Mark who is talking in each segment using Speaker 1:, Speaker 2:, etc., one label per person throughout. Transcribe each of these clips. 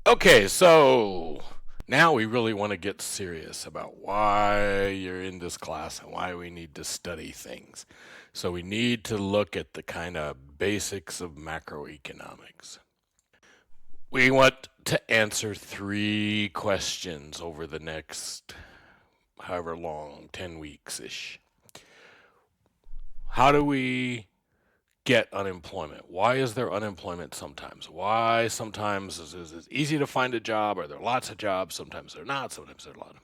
Speaker 1: Okay, so now we really want to get serious about why you're in this class and why we need to study things. So we need to look at the kind of basics of macroeconomics. We want to answer 3 questions over the next however long, 10 weeks ish. How do we get unemployment? Why is there unemployment sometimes? Why sometimes is it easy to find a job? Are there lots of jobs? Sometimes they're not. Sometimes there are a lot.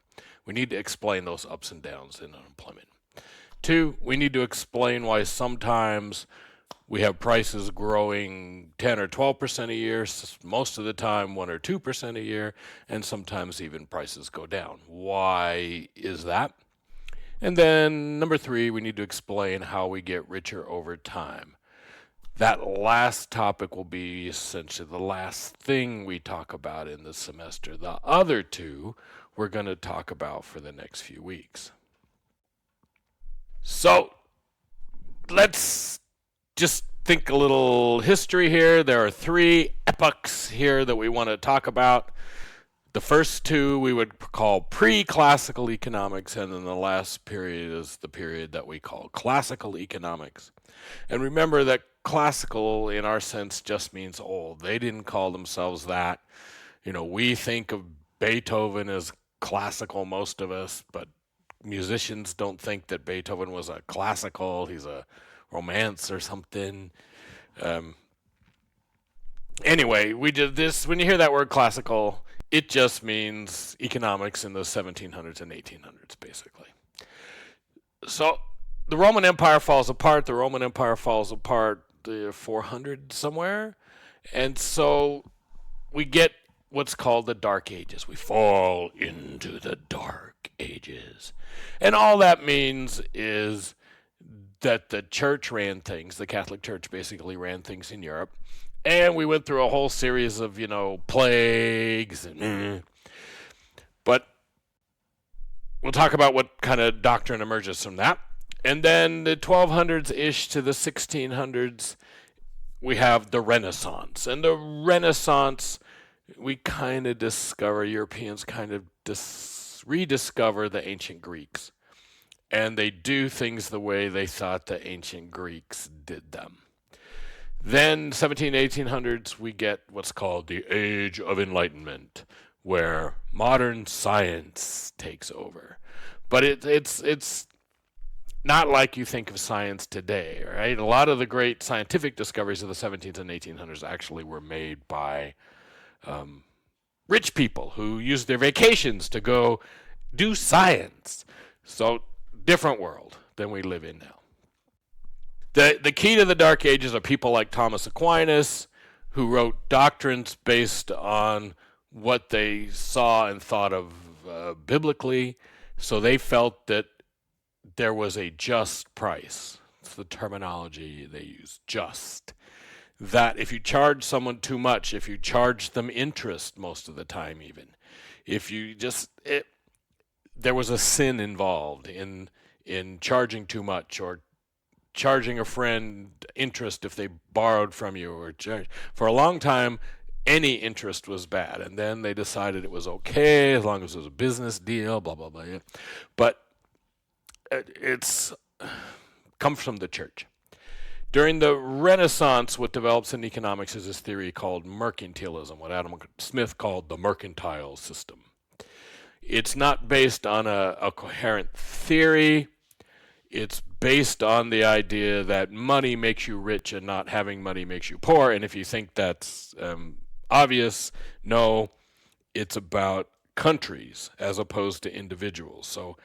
Speaker 1: We need to explain those ups and downs in unemployment. 2, we need to explain why sometimes we have prices growing 10 or 12% a year, most of the time 1 or 2% a year, and sometimes even prices go down. Why is that? And then number 3, we need to explain how we get richer over time. That last topic will be essentially the last thing we talk about in the semester. The other 2 we're going to talk about for the next few weeks. So let's just think a little history here. There are 3 epochs here that we want to talk about. The first 2 we would call pre-classical economics, and then the last period is the period that we call classical economics. And remember that classical, in our sense, just means old. They didn't call themselves that. We think of Beethoven as classical, most of us, but musicians don't think that Beethoven was a classical. He's a romance or something. Um, anyway, we did this. When you hear that word classical, it just means economics in the 1700s and 1800s, basically. So the Roman Empire falls apart. The Roman Empire falls apart the 400 somewhere. And so we get what's called the Dark Ages. We fall into the Dark Ages. And all that means is that the church ran things. The Catholic Church basically ran things in Europe. And we went through a whole series of, plagues. But we'll talk about what kind of doctrine emerges from that. And then the 1200s-ish to the 1600s, we have the Renaissance. And the Renaissance, we kind of discover, Europeans kind of rediscover the ancient Greeks. And they do things the way they thought the ancient Greeks did them. Then 1800s, we get what's called the Age of Enlightenment, where modern science takes over. But it's not like you think of science today, right? A lot of the great scientific discoveries of the 17th and 1800s actually were made by rich people who used their vacations to go do science. So, different world than we live in now. The key to the Dark Ages are people like Thomas Aquinas, who wrote doctrines based on what they saw and thought of biblically. So they felt that there was a just price. It's the terminology they use, just. That if you charge someone too much, if you charge them interest most of the time even, if you there was a sin involved in charging too much, or charging a friend interest if they borrowed from you, or for a long time any interest was bad, and then they decided it was okay as long as it was a business deal, blah blah blah. But it's comes from the church. During the Renaissance, what develops in economics is this theory called mercantilism, what Adam Smith called the mercantile system. It's not based on a coherent theory. It's based on the idea that money makes you rich and not having money makes you poor. And if you think that's obvious, no, it's about countries as opposed to individuals. So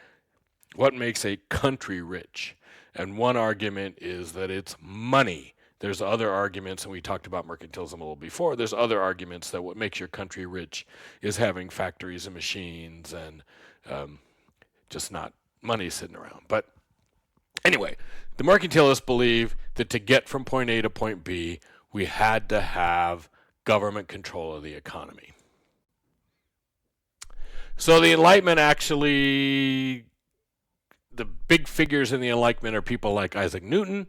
Speaker 1: what makes a country rich? And one argument is that it's money. There's other arguments, and we talked about mercantilism a little before. There's other arguments that what makes your country rich is having factories and machines and just not money sitting around. But anyway, the mercantilists believe that to get from point A to point B, we had to have government control of the economy. So the Enlightenment actually, the big figures in the Enlightenment are people like Isaac Newton.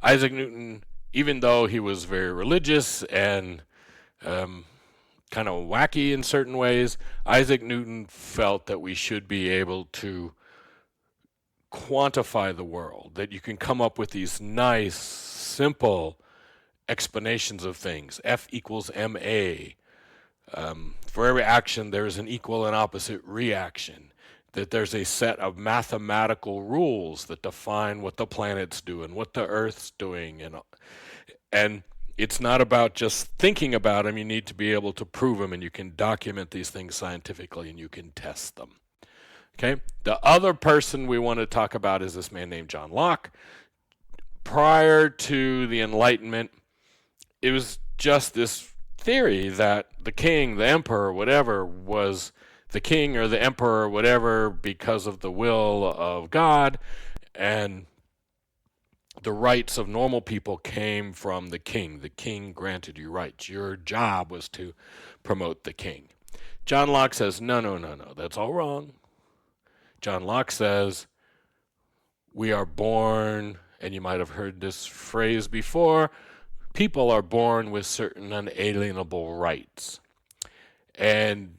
Speaker 1: Isaac Newton, even though he was very religious and kind of wacky in certain ways. Isaac Newton felt that we should be able to quantify the world, that you can come up with these nice, simple explanations of things. F equals ma. For every action, there is an equal and opposite reaction. That there's a set of mathematical rules that define what the planets do and what the Earth's doing, and it's not about just thinking about them. You need to be able to prove them, and you can document these things scientifically, and you can test them. Okay. The other person we want to talk about is this man named John Locke. Prior to the Enlightenment, it was just this theory that the king, the emperor, whatever, was the king or the emperor, whatever, because of the will of God, and the rights of normal people came from the king. The king granted you rights. Your job was to promote the king. John Locke says, no, that's all wrong. John Locke says, we are born, and you might have heard this phrase before, people are born with certain unalienable rights. And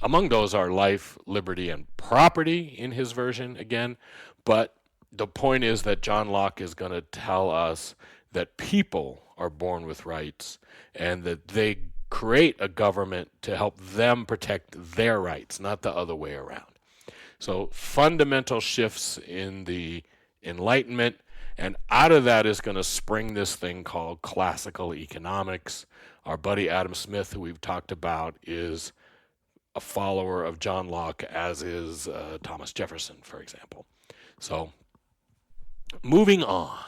Speaker 1: among those are life, liberty, and property in his version again. But the point is that John Locke is going to tell us that people are born with rights and that they create a government to help them protect their rights, not the other way around. So fundamental shifts in the Enlightenment, and out of that is going to spring this thing called classical economics. Our buddy Adam Smith, who we've talked about, is a follower of John Locke, as is Thomas Jefferson, for example. So moving on.